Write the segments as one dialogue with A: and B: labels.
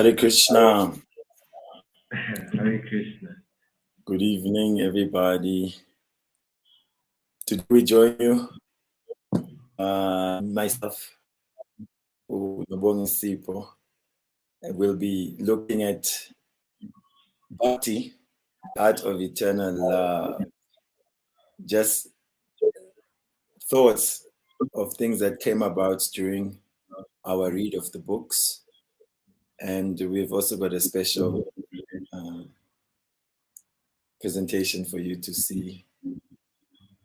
A: Hare Krishna.
B: Hare Krishna.
A: Good evening, everybody. Today we join you, myself, Nobongi Sipo, and we'll be looking at Bhakti, Art of Eternal Love. Just thoughts of things that came about during our read of the books. And we've also got a special presentation for you to see.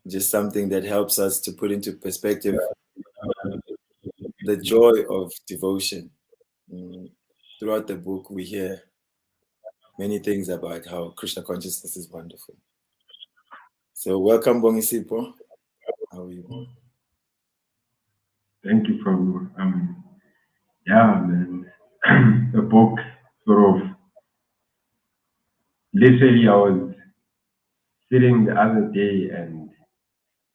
A: Just something that helps us to put into perspective the joy of devotion. Throughout the book, we hear many things about how Krishna consciousness is wonderful. So, welcome, Bongisipo. How are you?
B: Thank you for man. The book sort of literally I was sitting the other day and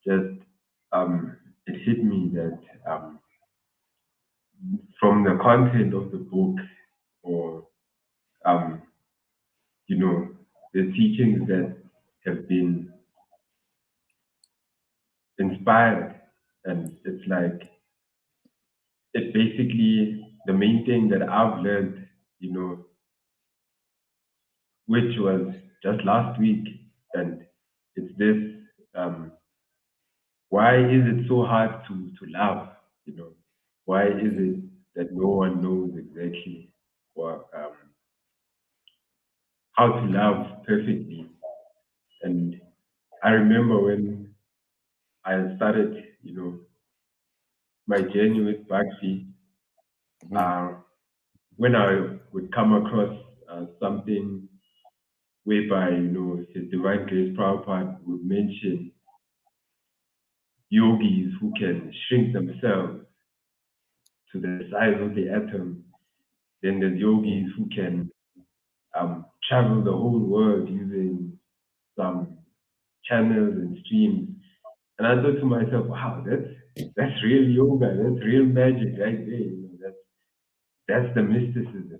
B: just it hit me that from the content of the book or um you know the teachings that have been inspired, and it's like it basically the main thing that I've learned, which was just last week, and it's this: why is it so hard to love? Why is it that no one knows exactly what how to love perfectly? And I remember when I started, my journey with Bhakti, uh, when I would come across something whereby, His Divine Grace Prabhupada would mention yogis who can shrink themselves to the size of the atom. Then there's yogis who can travel the whole world using some channels and streams. And I thought to myself, wow, that's real yoga, that's real magic right there. That's the mysticism.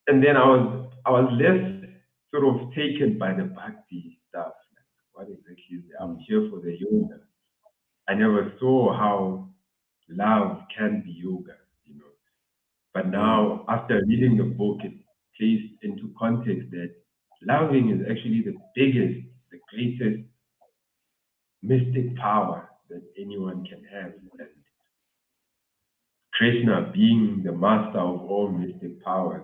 B: And then I was less sort of taken by the bhakti stuff. Like, what exactly is it? I'm here for the yoga. I never saw how love can be yoga. But now, after reading the book, it placed into context that loving is actually the biggest, the greatest mystic power that anyone can have. And Krishna, being the master of all mystic powers,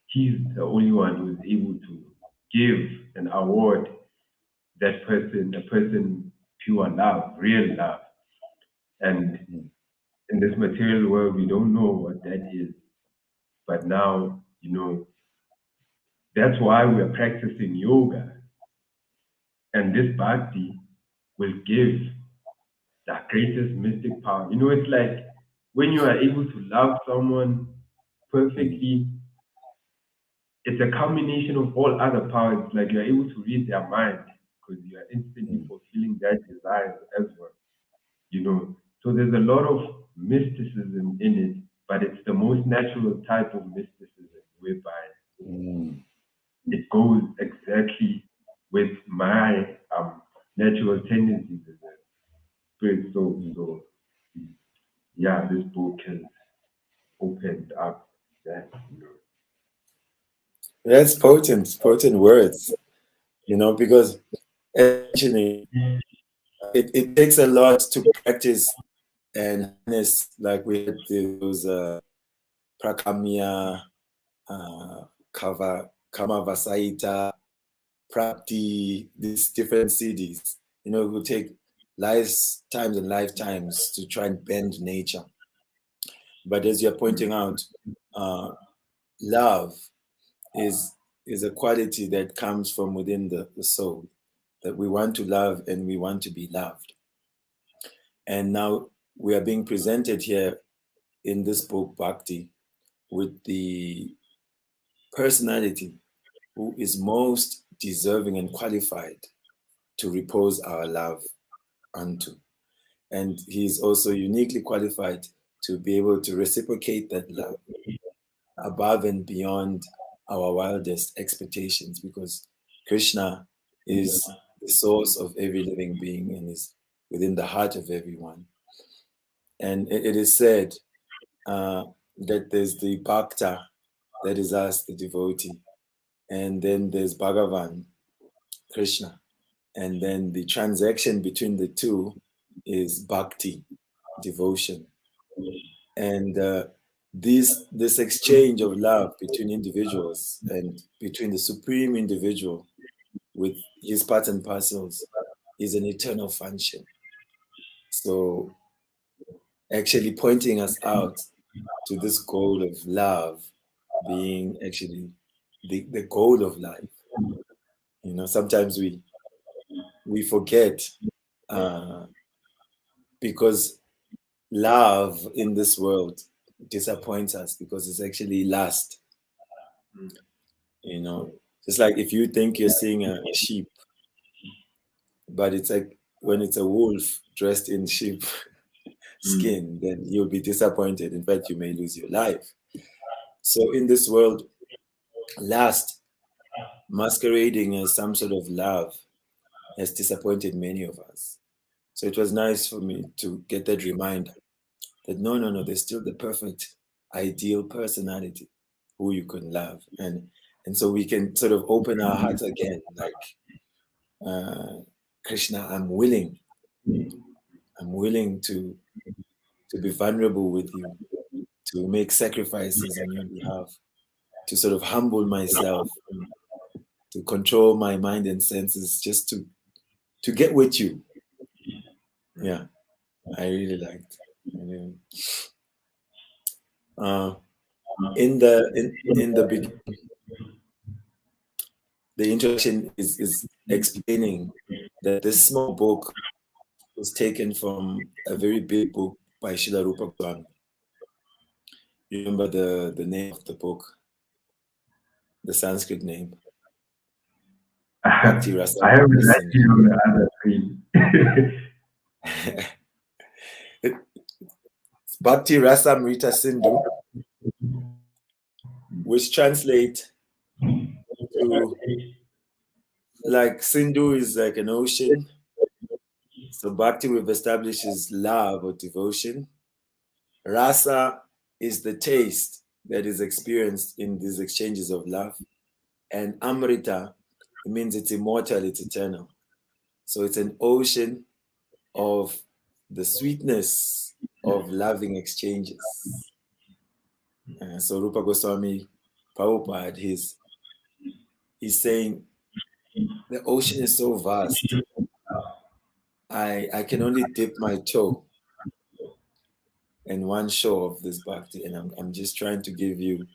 B: he's the only one who is able to give and award that person, a person, pure love, real love. And in this material world, we don't know what that is. But now, that's why we are practicing yoga. And this bhakti will give the greatest mystic power. It's like when you are able to love someone perfectly, it's a combination of all other powers. It's like you're able to read their mind because you are instantly fulfilling their desires as well. So there's a lot of mysticism in it, but it's the most natural type of mysticism whereby it goes exactly with my natural tendencies as a spirit soul. So yeah, this book has opened up that.
A: That's potent words, because essentially it takes a lot to practice and harness, like we had those prakamya, kama vasaita, prapti, these different CDs. It will take lifetimes and lifetimes to try and bend nature. But as you're pointing out, love is a quality that comes from within the soul, that we want to love and we want to be loved. And now we are being presented here in this book, Bhakti, with the personality who is most deserving and qualified to repose our love unto. And he is also uniquely qualified to be able to reciprocate that love. above and beyond our wildest expectations, because Krishna is the source of every living being and is within the heart of everyone. And it is said that there's the Bhakta, that is us, the devotee, and then there's Bhagavan, Krishna, and then the transaction between the two is Bhakti, devotion. And this exchange of love between individuals and between the supreme individual with his parts and parcels is an eternal function. So actually pointing us out to this goal of love being actually the goal of life. You know, sometimes we forget uh, because love in this world disappoints us because it's actually lust. You know, just like if you think you're seeing a sheep, but it's like when it's a wolf dressed in sheep skin, then you'll be disappointed. In fact, you may lose your life. So in this world, lust masquerading as some sort of love has disappointed many of us. So it was nice for me to get that reminder that no, there's still the perfect, ideal personality who you can love, and so we can sort of open our hearts again, like uh, Krishna, I'm willing to be vulnerable with you, to make sacrifices on your behalf, to sort of humble myself, to control my mind and senses, just to get with you. Yeah, I really liked. And then, in the beginning, the introduction is explaining that this small book was taken from a very big book by Srila Rupa Goswami. You remember the name of the book, the Sanskrit name? Bhakti
B: I have
A: Rasamrita
B: it
A: Sindhu.
B: actually on the other screen.
A: Bhakti Rasamrita Sindhu, which translate to, like, Sindhu is like an ocean. So Bhakti we've established is love or devotion. Rasa is the taste that is experienced in these exchanges of love. And Amrita, it means it's immortal, it's eternal. So it's an ocean of the sweetness of loving exchanges. So Rupa Goswami Prabhupada, he's saying the ocean is so vast. I can only dip my toe in one shore of this bhakti, and I'm just trying to give you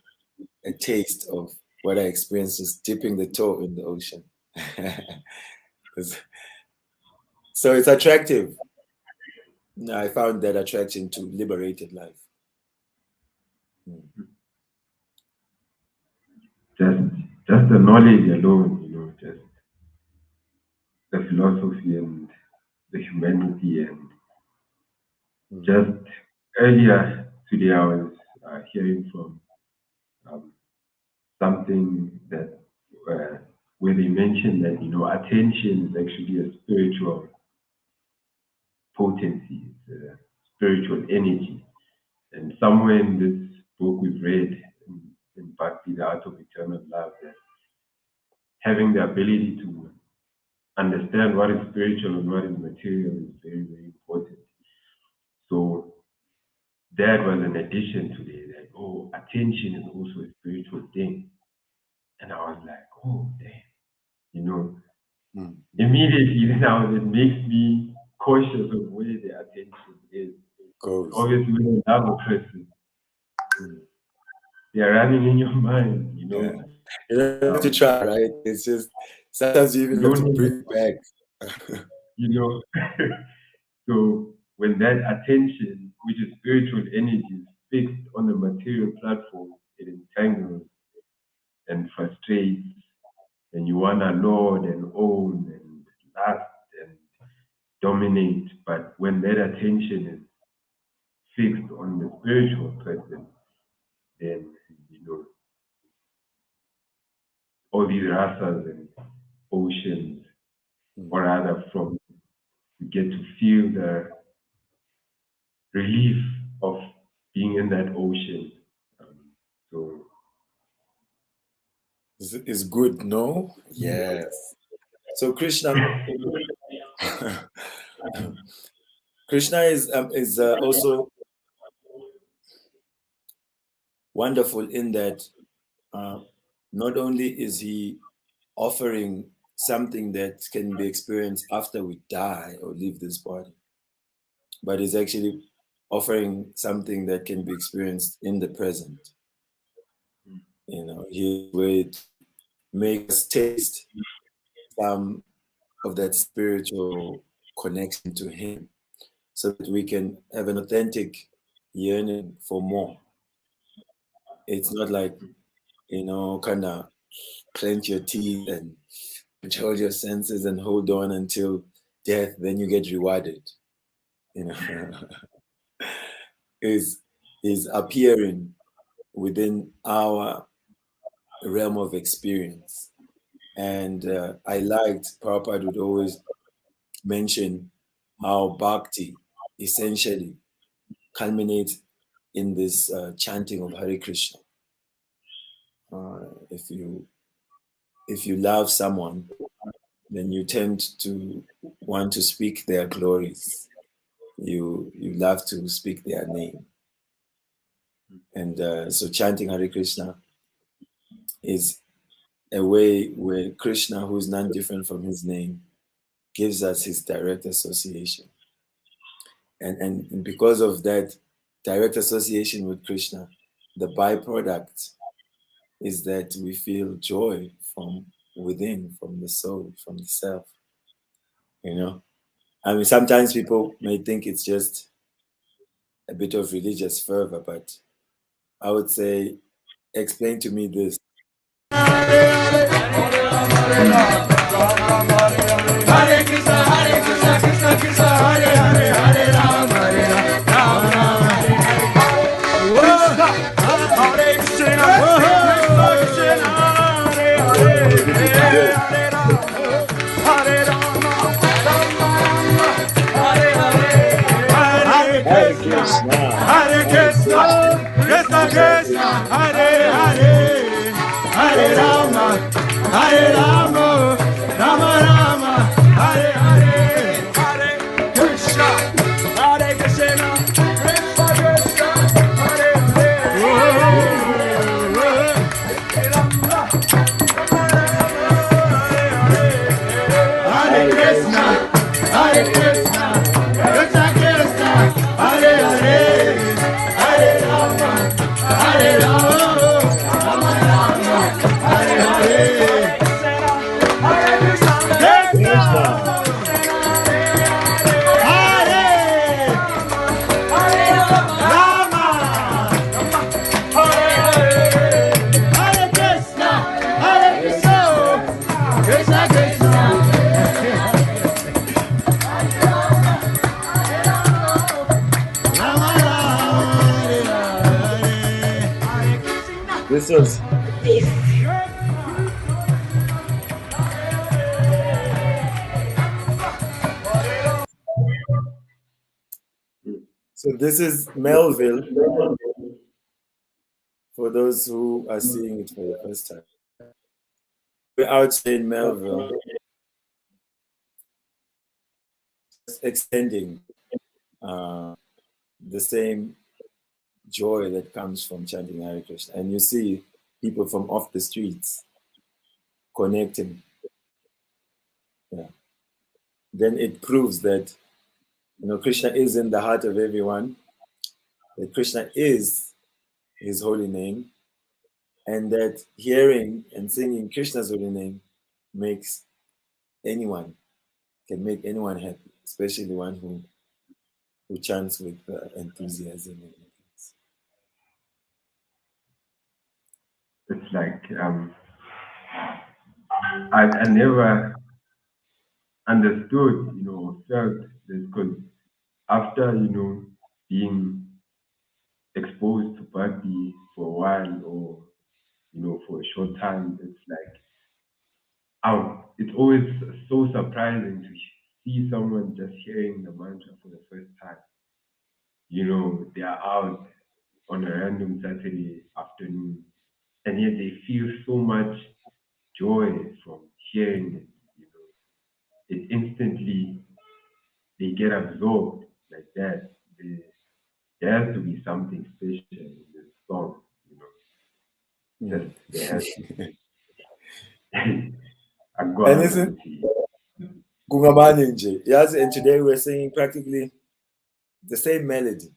A: a taste of what I experienced just dipping the toe in the ocean. So it's attractive. I found that attraction to liberated life.
B: Just the knowledge alone, just the philosophy and the humanity. And just earlier today, I was hearing from something that where they mentioned that attention is actually a spiritual potency, it's a spiritual energy. And somewhere in this book we've read in Bhakti, the Art of Eternal Love, that having the ability to understand what is spiritual and what is material is very, very important. So that was an addition today that, attention is also a spiritual thing. And I was like, oh, damn, immediately now it makes me cautious of where the attention is.
A: Goes.
B: Obviously, when you love a person, they are running in your mind,
A: Yeah. You don't have to try, right? It's just sometimes you
B: You
A: even have to
B: don't need,
A: bring it back.
B: you know. So when that attention, which is spiritual energy, is fixed on the material platform, it entangles and frustrates, and you want to lord and own and lust and dominate. But when that attention is fixed on the spiritual person, then all these rasas and oceans, or rather from you get to feel the relief of being in that ocean. So
A: Is good, no? Yes. So Krishna, Krishna is also wonderful in that uh, not only is he offering something that can be experienced after we die or leave this body, but is actually offering something that can be experienced in the present. You know, his way to make us taste some of that spiritual connection to him so that we can have an authentic yearning for more. It's not like, kind of clench your teeth and control your senses and hold on until death, then you get rewarded. You know, is appearing within our realm of experience. And I liked Prabhupada would always mention how Bhakti essentially culminates in this chanting of Hare Krishna. If you love someone, then you tend to want to speak their glories. You love to speak their name, and so chanting Hare Krishna is a way where Krishna, who is none different from his name, gives us his direct association, and because of that direct association with Krishna, the byproduct is that we feel joy from within, from the soul, from the self. I mean, sometimes people may think it's just a bit of religious fervor, but I would say, explain to me this.
C: Hare Krishna, Krishna Krishna, Hare Hare, Hare Rama, Rama Rama, Hare Hare. Hare Krishna, Krishna Krishna, Hare Hare, Hare Rama, Hare Rama, Rama Rama, Hare Hare. Hare Krishna, Hare Krishna, Krishna Krishna, Hare Hare, Hare Rama, Hare Rama, Rama Rama, Hare Hare. Hare Krishna, Hare Krishna, Krishna Krishna, Hare Hare. Hare Rama, Hare Krishna, Hare Krishna, Krishna Krishna, Hare Hare, Hare Rama, Hare Rama, Rama Rama, Hare Hare. Hare Krishna, Krishna, Hare Rama, Hare Hare, Hare Krishna, Krishna Krishna.
A: This was so. This is Melville. For those who are seeing it for the first time, we're outside Melville, extending the same joy that comes from chanting Hare Krishna. And you see people from off the streets connecting. Yeah. Then it proves that Krishna is in the heart of everyone, that Krishna is his holy name, and that hearing and singing Krishna's holy name can make anyone happy, especially the one who chants with enthusiasm.
B: it's like I never understood, felt this because after, being exposed to Bhakti for a while or, for a short time, it's like it's always so surprising to see someone just hearing the mantra for the first time. You know, they are out on a random Saturday afternoon, and yet they feel so much joy from hearing it. You know, it instantly they get absorbed like that. There has to be something special in this song. You know, just there has to. I go
A: And
B: out
A: listen,
B: and see.
A: kungamani nje. Yes, and today we're singing practically the same melody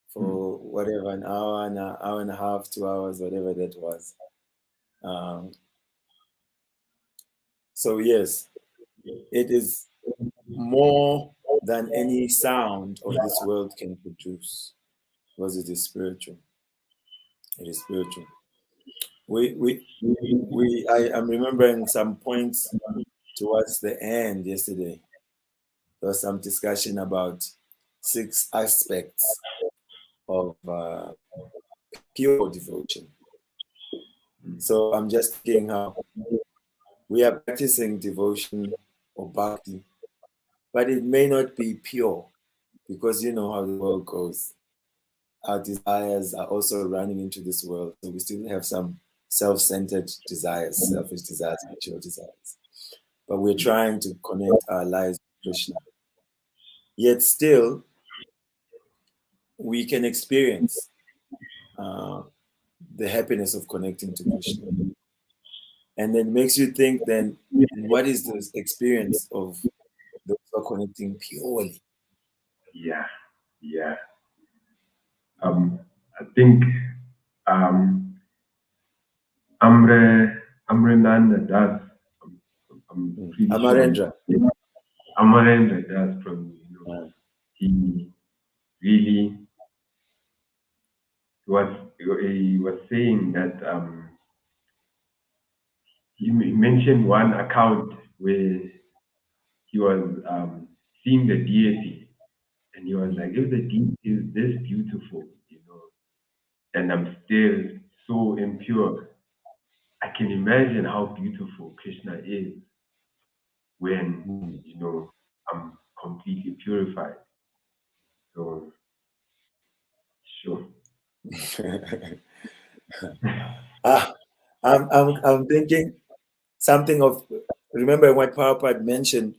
A: for whatever, an hour, an hour and a half, 2 hours, whatever that was. Um, so yes, it is more than any sound of this world can produce, because it is spiritual. It is spiritual. I am remembering some points towards the end yesterday. There was some discussion about 6 aspects of pure devotion. So I'm just thinking how we are practicing devotion or bhakti, but it may not be pure, because you know how the world goes. Our desires are also running into this world, so we still have some self-centered desires, selfish desires, material desires. But we're trying to connect our lives with Krishna. Yet still, we can experience uh, the happiness of connecting to Krishna. And then makes you think then, what is the experience of those who are connecting purely?
B: Yeah, yeah. I think um, Amrenanda does. I'm pretty sure.
A: Amarendra.
B: Amarendra does from
A: Uh,
B: he really he was saying that he mentioned one account where he was seeing the deity, and he was like, if the deity is this beautiful, and I'm still so impure, I can imagine how beautiful Krishna is when I'm completely purified. So sure.
A: ah, I'm thinking something of, remember what Prabhupada mentioned,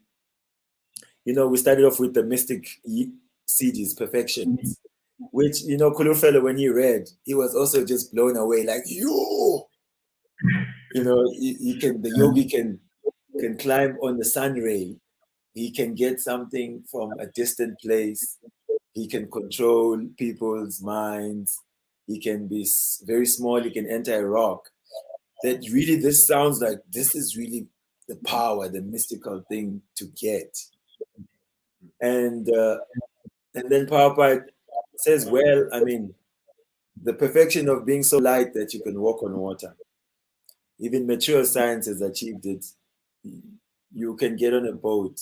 A: we started off with the mystic CDs, perfections, which, Kulufela, when he read, he was also just blown away, like, the yogi can climb on the sun ray. He can get something from a distant place. He can control people's minds. He can be very small. He can enter a rock. That really, this sounds like this is really the power, the mystical thing to get. And then Prabhupada says, well, I mean, the perfection of being so light that you can walk on water. Even mature science has achieved it. You can get on a boat.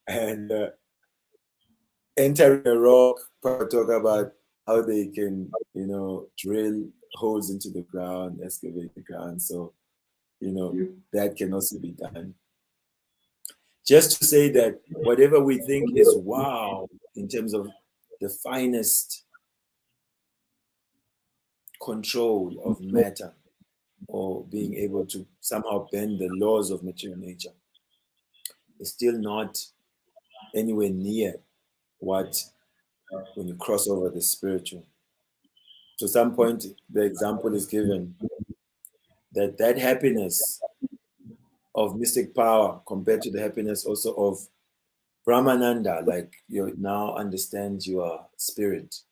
A: And entering a rock, talk about how they can, drill holes into the ground, excavate the ground. So, that can also be done. Just to say that whatever we think is wow in terms of the finest control of matter, or being able to somehow bend the laws of material nature, is still not anywhere near what, when you cross over the spiritual. To some point, the example is given that happiness of mystic power compared to the happiness also of Brahmananda, like you now understand your spirit.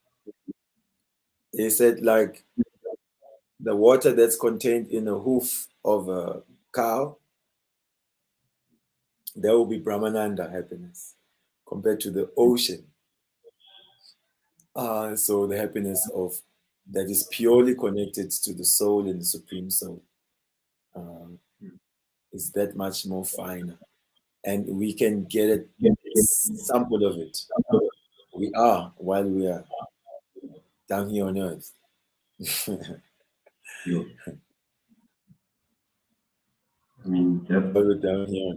A: He said, like the water that's contained in a hoof of a cow, there will be Brahmananda happiness compared to the ocean. So the happiness of that is purely connected to the soul and the supreme soul is that much more finer, and we can get a sample of it. We are while we are down here on earth.
B: You, I mean, just
A: Put it down here.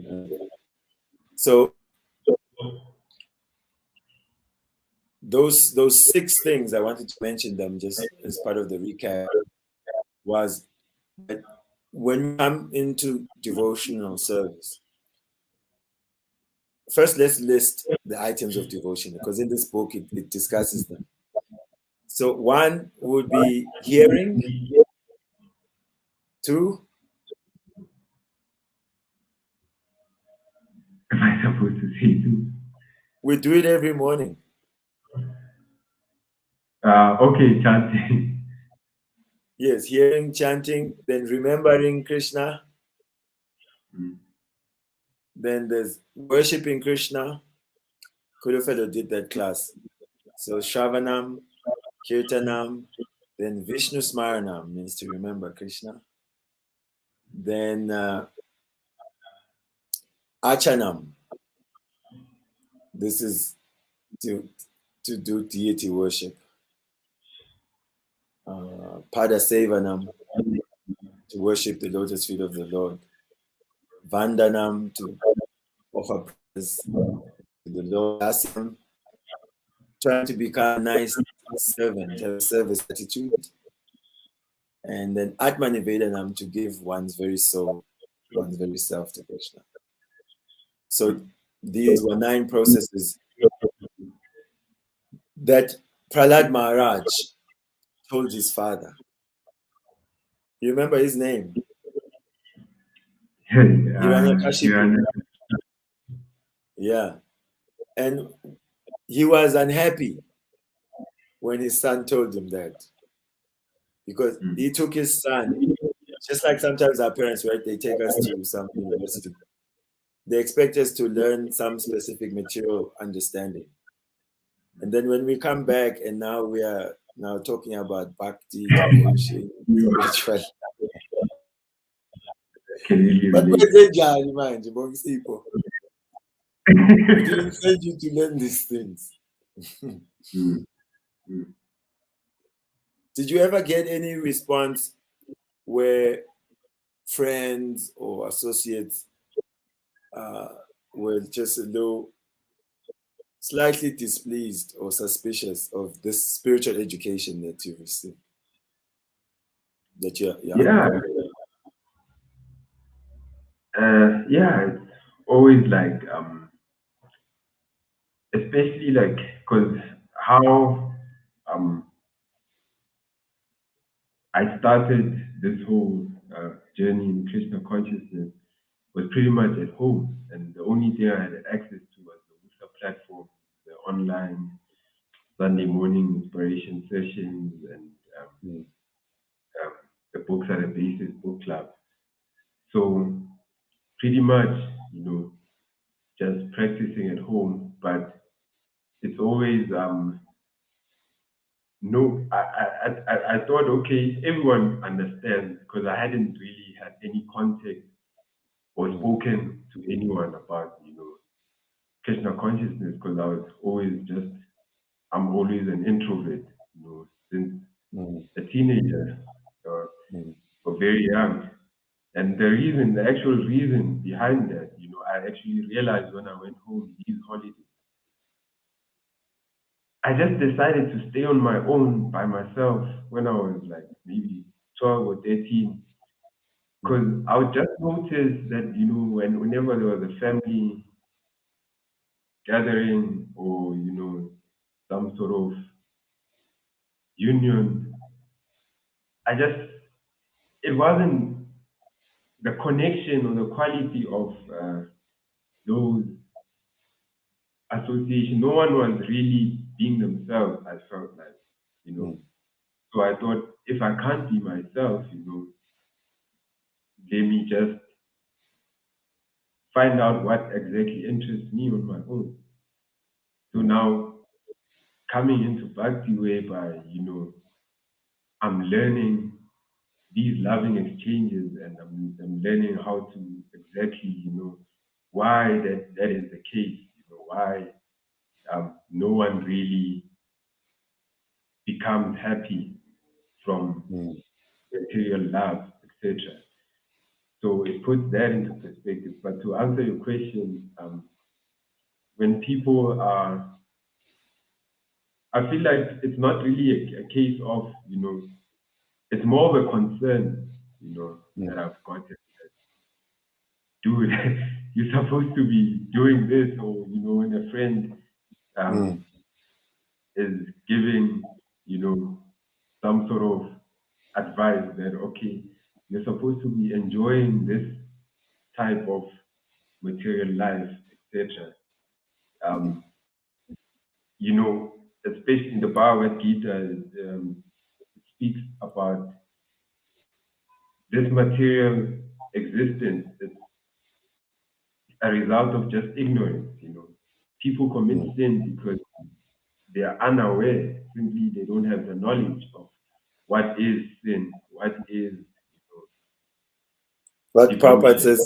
A: So those 6 things I wanted to mention them just as part of the recap was that when we come into devotional service, first let's list the items of devotion because in this book it discusses them. So 1 would be hearing, 2,
B: am I supposed to say too?
A: we do it every morning.
B: Okay, chanting.
A: Yes, hearing, chanting, then remembering Krishna,
B: Mm.
A: then there's worshiping Krishna. Kurufellow did that class. So Shravanam, Kirtanam, then Vishnu Smaranam means to remember Krishna. Then Achanam. This is to do deity worship. Padasevanam, to worship the lotus feet of the Lord. Vandanam, to offer prayers to the Lord. Dasyam, trying to become a nice servant, have a service attitude. And then Atmanivedanam, to give one's very soul, one's very self to Krishna. So these were 9 processes that Prahlad Maharaj told his father. You remember his name? Hiranyakashipu. Yeah. And he was unhappy when his son told him that. Because he took his son, just like sometimes our parents, right? They take us to some university. They expect us to learn some specific material understanding. And then when we come back and now we are now talking about bhakti, devotion, spiritual.
B: Can really
A: But
B: relate.
A: people. We didn't send you to learn these things.
B: Mm. Mm.
A: Did you ever get any response where friends or associates were just a little slightly displeased or suspicious of this spiritual education that you received, that you're
B: Yeah,
A: undergoing?
B: it's always like, especially like, because how I started this whole journey in Krishna consciousness was pretty much at home, and the only thing I had access to was the Usa platform, the online Sunday morning inspiration sessions, and um, the books at the Basis Book Club. So pretty much, just practicing at home, but it's always no. I thought, okay, everyone understands because I hadn't really had any contact or spoken to anyone about Krishna consciousness because I was always just I'm always an introvert, since a teenager or very young. And the actual reason behind that, I actually realized when I went home these holidays. I just decided to stay on my own by myself when I was like maybe 12 or 13. Because I would just notice that, whenever there was a family gathering or, some sort of union, it wasn't the connection or the quality of those association. No one was really being themselves, I felt like, you know. So I thought, if I can't be myself, let me just find out what exactly interests me on my own. So now coming into Bhakti whereby, I'm learning these loving exchanges and I'm learning how to exactly, why that is the case, why no one really becomes happy from material love, etc. So it puts that into perspective. But to answer your question, when people are, I feel like it's not really a case of, it's more of a concern, that I've got. Dude, you're supposed to be doing this, or when a friend is giving, some sort of advice that okay, you're supposed to be enjoying this type of material life, etc. Um, especially in the Bhagavad Gita, it speaks about this material existence. It's a result of just ignorance. People commit sin because they are unaware. Simply, they don't have the knowledge of what is sin, what is
A: What Prabhupada
B: devotion.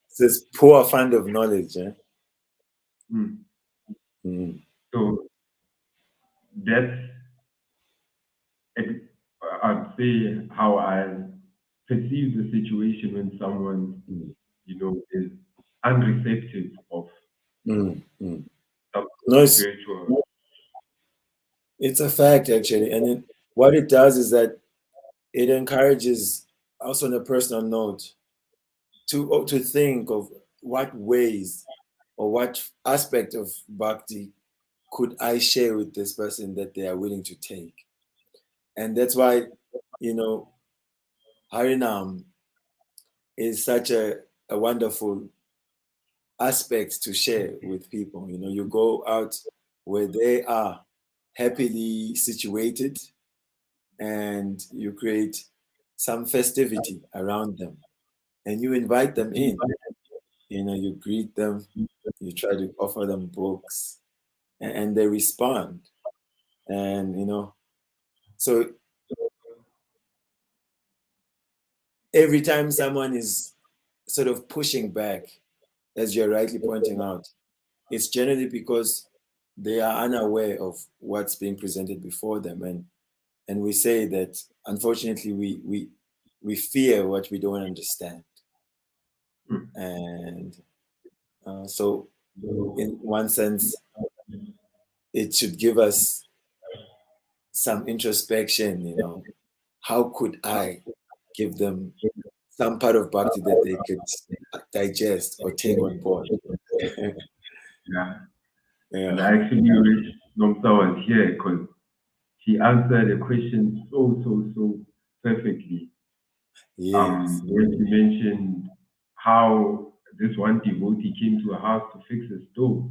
A: says poor fund of knowledge. Eh?
B: So that's, I'd say, how I perceive the situation when someone, is unreceptive of some
A: No,
B: spiritual.
A: it's a fact actually, and what it does is that it encourages, also on a personal note, to think of what ways or what aspect of bhakti could I share with this person that they are willing to take. And that's why, Harinam is such a wonderful aspect to share with people. You go out where they are happily situated and you create some festivity around them and you invite them in. You greet them, you try to offer them books, and they respond. And so every time someone is sort of pushing back, as you're rightly pointing out, it's generally because they are unaware of what's being presented before them. And we say that unfortunately we fear what we don't understand. And so in one sense, it should give us some introspection. How could I give them some part of bhakti that they could digest or take on board?
B: Yeah.
A: Yeah.
B: And I actually wish Nomsa was here because she answered the question so perfectly.
A: Yes.
B: When she mentioned how this one devotee came to her house to fix a stove,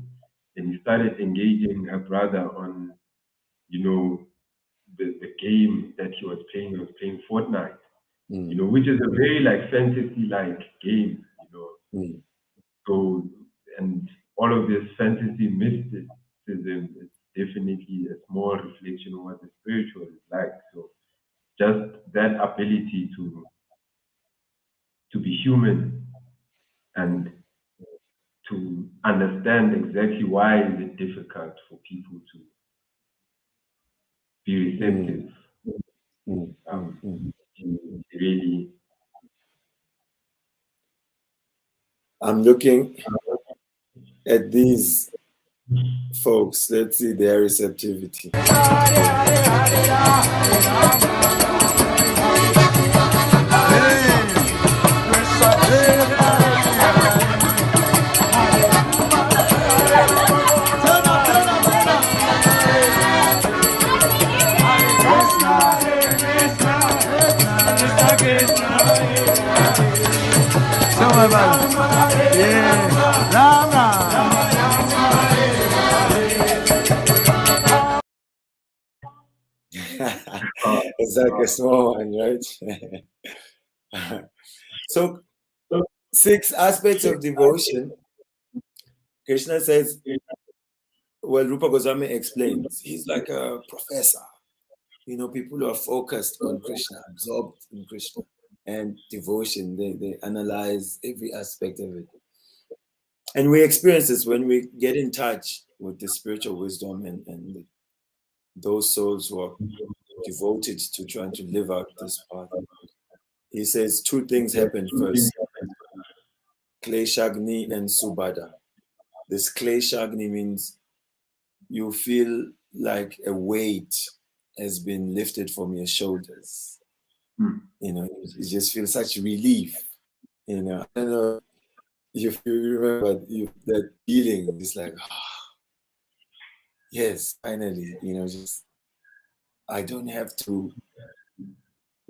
B: and he started engaging her brother on, the game that he was playing. He was playing Fortnite, which is a very like fantasy-like game, So, and all of this fantasy mysticism is definitely a small reflection of what the spiritual is like. So, just that ability to be human and to understand exactly why is it difficult for people to be receptive. Really,
A: I'm looking at these folks. Let's see their receptivity.
C: Yeah, Ram Ram.
A: It's like a small one, right? So 6 aspects of devotion. Krishna says, well, Rupa Goswami explains, he's like a professor. People who are focused on Krishna, absorbed in Krishna and devotion. They analyze every aspect of it. And we experience this when we get in touch with the spiritual wisdom and those souls who are devoted to trying to live out this path. he says two things happened first: Kleshagni and Subhada. This Kleshagni means you feel like a weight has been lifted from your shoulders. You know, you just feel such relief. You know, I don't know if you remember that feeling. It's like, yes, finally, you know, just I don't have to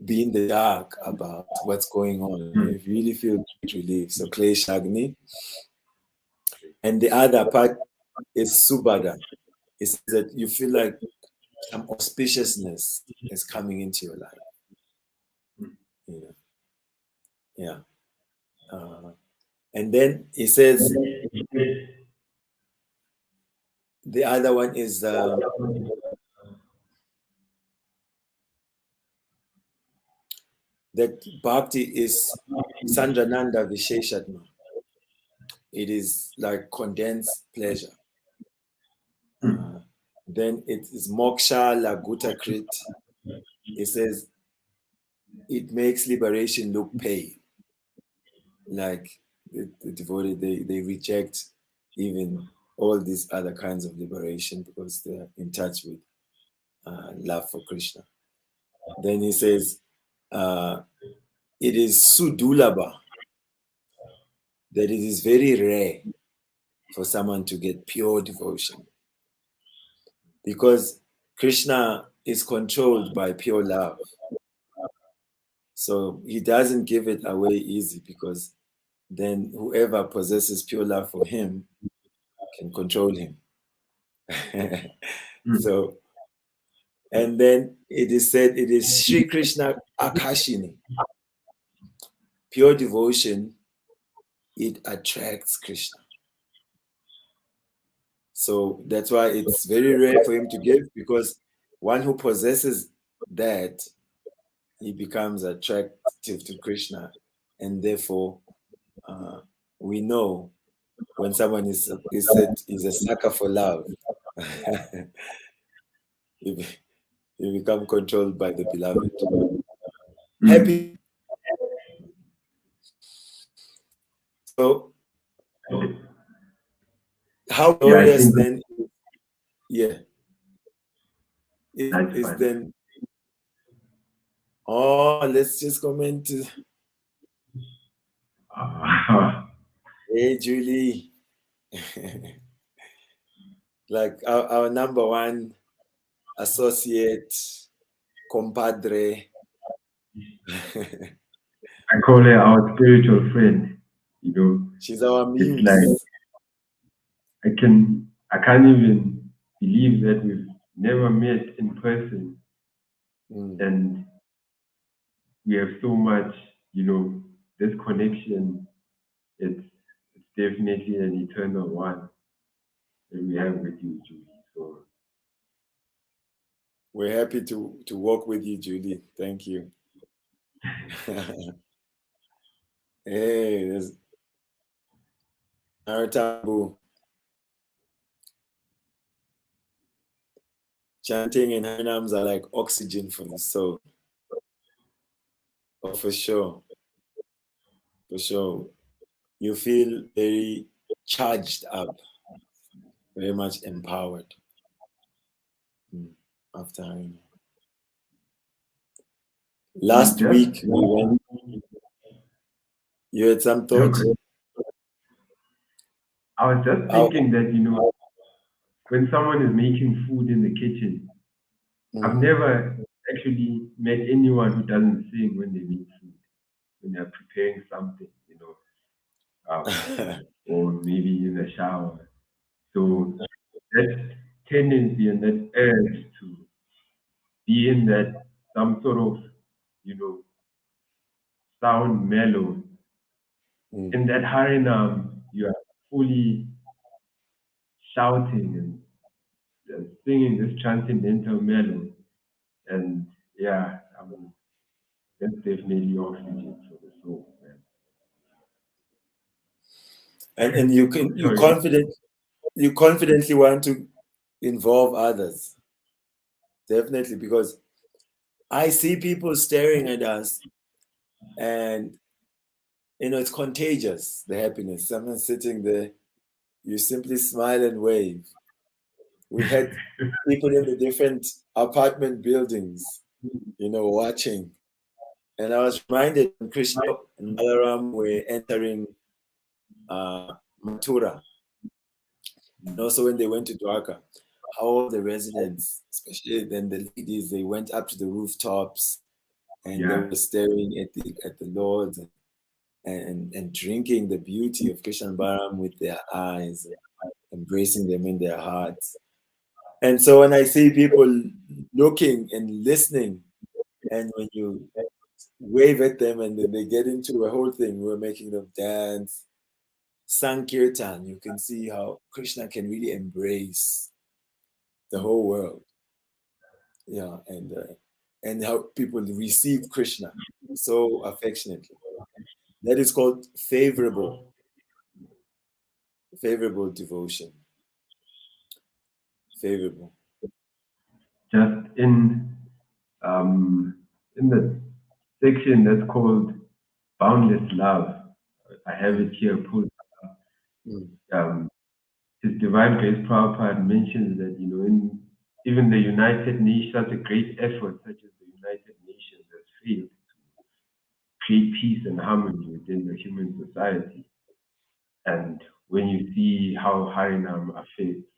A: be in the dark about what's going on. You really feel great relief. So Kleshagni. And the other part is Subhada. It's that you feel like some auspiciousness is coming into your life. You know? Yeah. And then he says the other one is that Bhakti is Sandrananda Visheshatma. It is like condensed pleasure. Then it is Moksha Laguta Krit. It says it makes liberation look pale. Like the devoted, they reject even all these other kinds of liberation because they're in touch with love for Krishna. Then he says, it is Sudulaba, that it is very rare for someone to get pure devotion. Because Krishna is controlled by pure love. So he doesn't give it away easy, because then whoever possesses pure love for him can control him. So, and then it is said it is Sri Krishna Akashini. Pure devotion, it attracts Krishna. So that's why it's very rare for him to give, because one who possesses that, he becomes attractive to Krishna. And therefore, we know when someone is said is a sucker for love, you become controlled by the beloved. Happy. So, how glorious then? Yeah. Is then. Oh, let's just comment. Hey, Julie. Like our number one associate, compadre.
B: I call her our spiritual friend. You know,
A: she's our muse.
B: It's like I can't even believe that we've never met in person, and we have so much, you know, this connection. It's definitely an eternal one that we have with you, Julie. So
A: we're happy to work with you, Julie. Thank you. Hey, there's Naratabu. Chanting and Harinams are like oxygen for the soul. Oh, for sure. For sure. You feel very charged up, very much empowered after Harinam. Last week we went. You had some thoughts?
B: I was just thinking that, you know, when someone is making food in the kitchen, I've never actually met anyone who doesn't sing when they make food, when they're preparing something, you know, or maybe in the shower. So that tendency and that urge to be in that some sort of, you know, sound mellow. In that harinam, you are fully shouting and singing this transcendental melody. And yeah, I mean, that's definitely oxygen for the soul, man.
A: And you confidently want to involve others. Definitely, because I see people staring at us And it's contagious, the happiness. Someone sitting there, you simply smile and wave. We had people in the different apartment buildings, watching. And I was reminded when Krishna and Balaram were entering Mathura, and also when they went to Dwarka, how all the residents, especially then the ladies, they went up to the rooftops and they were staring at the Lord and drinking the beauty of Krishna and Balaram with their eyes, embracing them in their hearts. And so when I see people looking and listening, and when you wave at them and then they get into a whole thing, we're making them dance, Sankirtan, you can see how Krishna can really embrace the whole world. Yeah, and how people receive Krishna so affectionately. That is called favorable devotion. Favorable.
B: Just in the section that's called Boundless Love, I have it here pulled up. His Divine Grace Prabhupada mentions that, in even the United Nations, such a great effort such as the United Nations has failed to create peace and harmony within the human society. And when you see how Harinam affects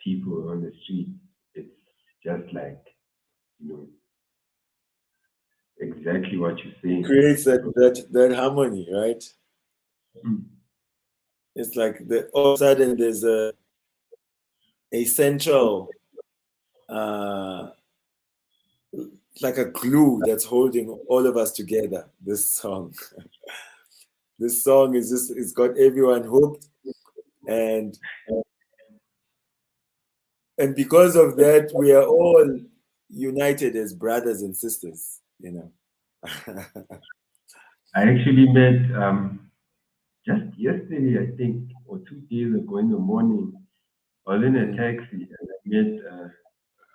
B: people on the street, it's just like, exactly what you're saying.
A: Creates that harmony, right? It's like all of a sudden there's a central, like a glue that's holding all of us together. This song, this song is it's got everyone hooked, and because of that, we are all united as brothers and sisters.
B: I actually met just yesterday, I think, or 2 days ago in the morning. I was in a taxi and I met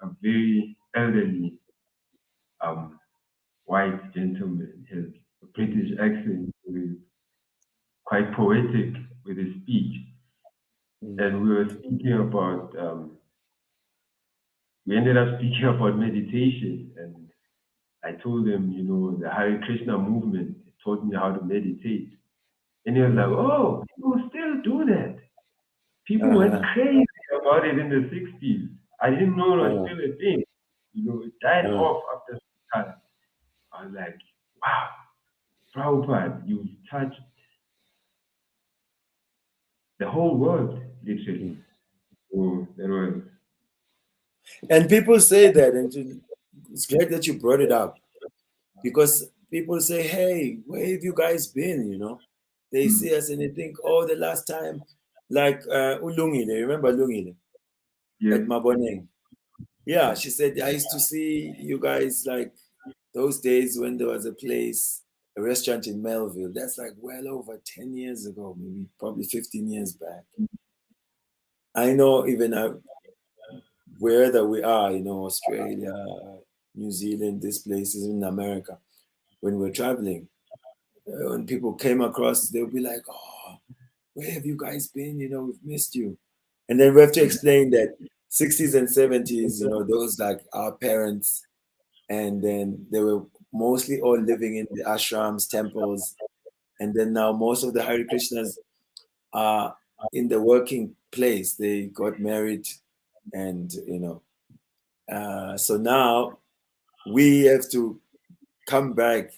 B: a very elderly white gentleman. He has a British accent, quite poetic with his speech. And we were speaking about, we ended up speaking about meditation. And I told him, the Hare Krishna movement taught me how to meditate. And he was like, oh, people still do that. People went crazy about it in the 60s. I didn't know it was still a thing. It died off after some time. I was like, wow, Prabhupada, you've touched the whole world, literally. So that was...
A: And people say that, and it's great that you brought it up, because people say, hey, where have you guys been, They see us and they think, oh, the last time, like Ulungile, remember Ulungile? At Maboneng. Yeah, she said, I used to see you guys like those days when there was a restaurant in Melville. That's like well over 10 years ago, maybe probably 15 years back. I know even wherever we are, Australia, New Zealand, these places in America, when we're traveling, when people came across, they'll be like, oh, where have you guys been? We've missed you. And then we have to explain that 60s and 70s, those like our parents, and then they were mostly all living in the ashrams, temples, and then now most of the Hare Krishnas are in the working place. They got married, and so now we have to come back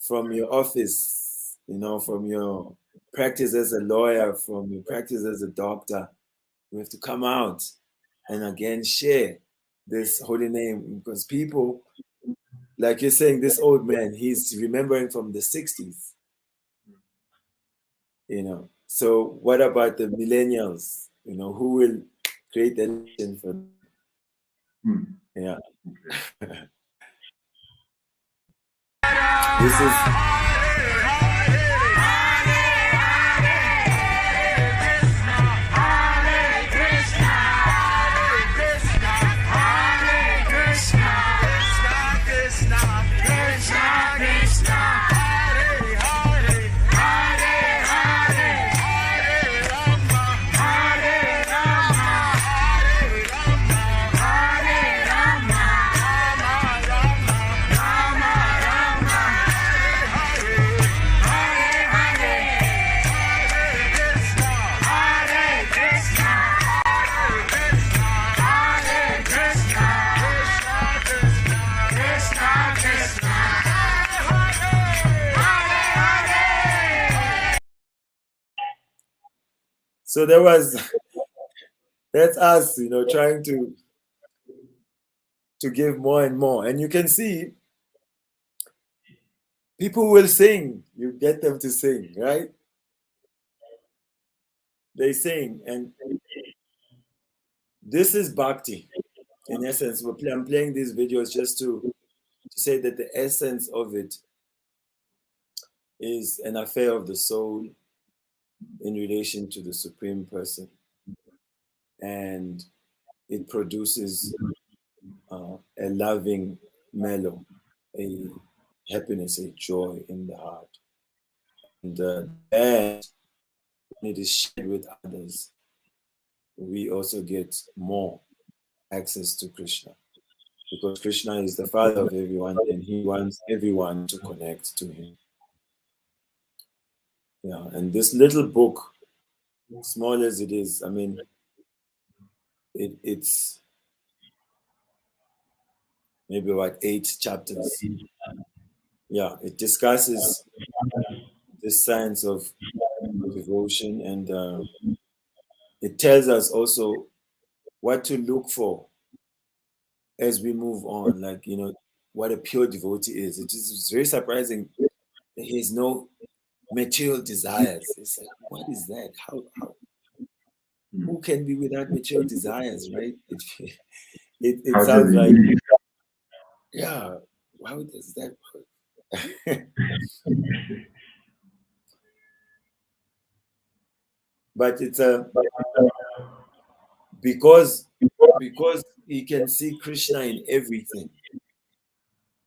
A: from your office, from your practice as a lawyer, from your practice as a doctor. We have to come out and again share this holy name, because people, like you're saying, this old man, he's remembering from the 60s. So what about the millennials? Who will create the nation for them? Yeah. This is So there was that's us, trying to give more and more. And you can see people will sing. You get them to sing, right? They sing, and this is Bhakti. In essence, I'm playing these videos just to say that the essence of it is an affair of the soul in relation to the Supreme Person. And it produces a loving mellow, a happiness, a joy in the heart. And that, when it is shared with others, we also get more access to Krishna. Because Krishna is the father of everyone and he wants everyone to connect to him. Yeah, and this little book, small as it is, I mean, it's maybe about 8 chapters. Yeah, it discusses the science of devotion, and it tells us also what to look for as we move on. Like, what a pure devotee is. It's very surprising that he has no material desires. It's like, what is that? How who can be without material desires, right? It
B: How does
A: sounds
B: it
A: like,
B: really?
A: yeah, how does that work? But it's because he can see Krishna in everything.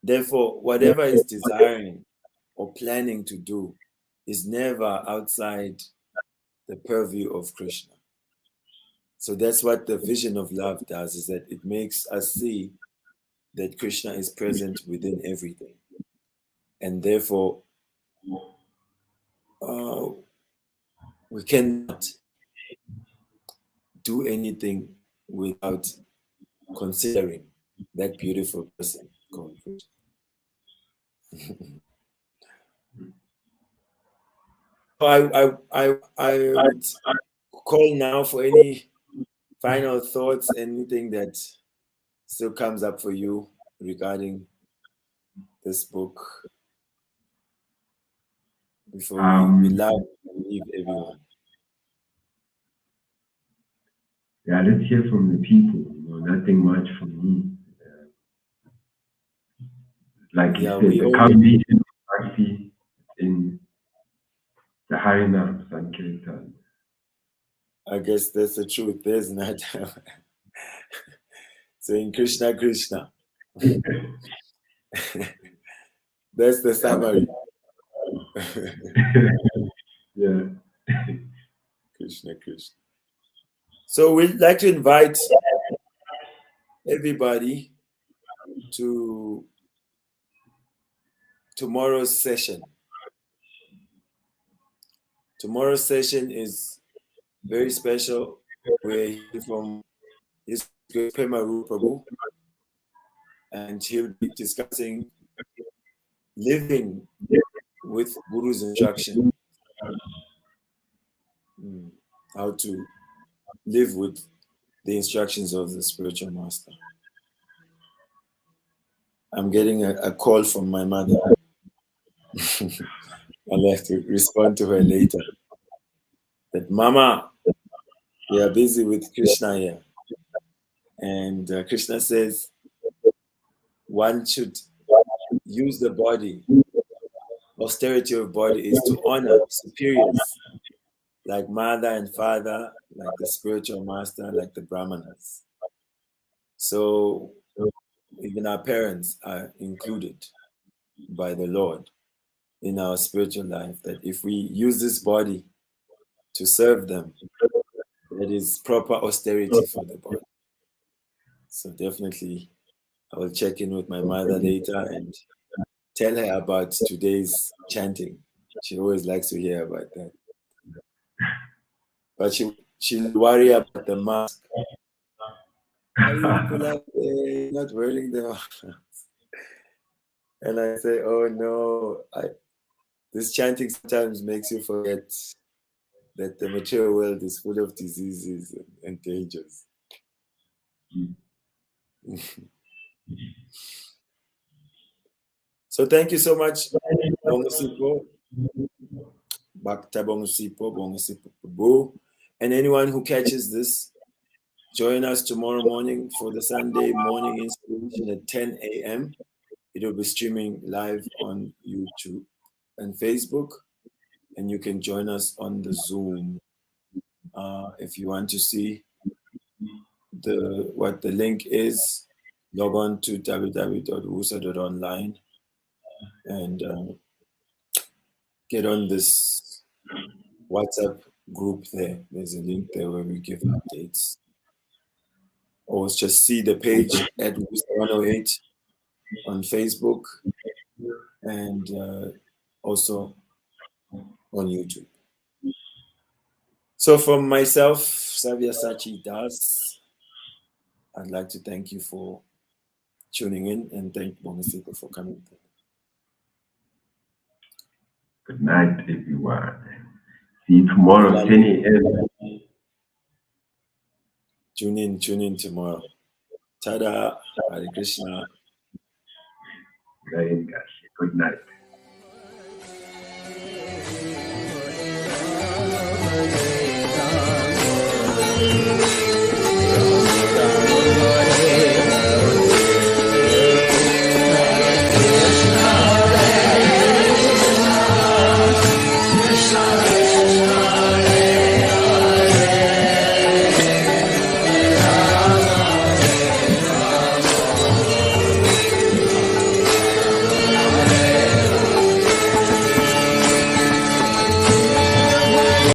A: Therefore, whatever he's desiring or planning to do is never outside the purview of Krishna. So that's what the vision of love does, is that it makes us see that Krishna is present within everything. And therefore, uh, we cannot do anything without considering that beautiful person called Krishna. I would call now for any final thoughts, anything that still comes up for you regarding this book before we
B: Um,
A: love and leave everyone.
B: yeah, let's hear from the people. Nothing much from me. Like you
A: Yeah,
B: said,
A: we
B: the
A: always,
B: combination of Bhakti in the Harinam Sankirtan.
A: I guess that's the truth. There's not saying Krishna, Krishna. That's the summary.
B: Yeah.
A: Krishna, Krishna. So we'd like to invite everybody to tomorrow's session. Tomorrow's session is very special. We're hearing from His Grace Prema Prabhu, and he'll be discussing living with Guru's instruction. How to live with the instructions of the spiritual master. I'm getting a call from my mother. I'll have to respond to her later. That, Mama, we are busy with Krishna here. And Krishna says one should use the body. Austerity of body is to honor superiors like mother and father, like the spiritual master, like the brahmanas. So even our parents are included by the Lord in our spiritual life, that if we use this body to serve them, that is proper austerity for the body. So definitely I will check in with my mother later and tell her about today's chanting. She always likes to hear about that. But she'll worry about the mask. Why you people out there not wearing the mask? And I say, oh no, this chanting sometimes makes you forget that the material world is full of diseases and dangers. So thank you so much, Bongosipo, Bhakta Bongosipo, Bongosipo Bo, and anyone who catches this, join us tomorrow morning for the Sunday morning inspiration at 10 a.m. It will be streaming live on YouTube and Facebook, and you can join us on the Zoom. If you want to see what the link is, log on to www.wusa.online and get on this WhatsApp group there. There's a link there where we give updates. Or just see the page at Wusa 108 on Facebook and also on YouTube. So from myself, Savia Sachi Das, I'd like to thank you for tuning in and thank Bongosipo for coming.
B: Good night, everyone. See you tomorrow, 10 a.m.
A: Tune in tomorrow. Tada, Hare Krishna.
B: Good night.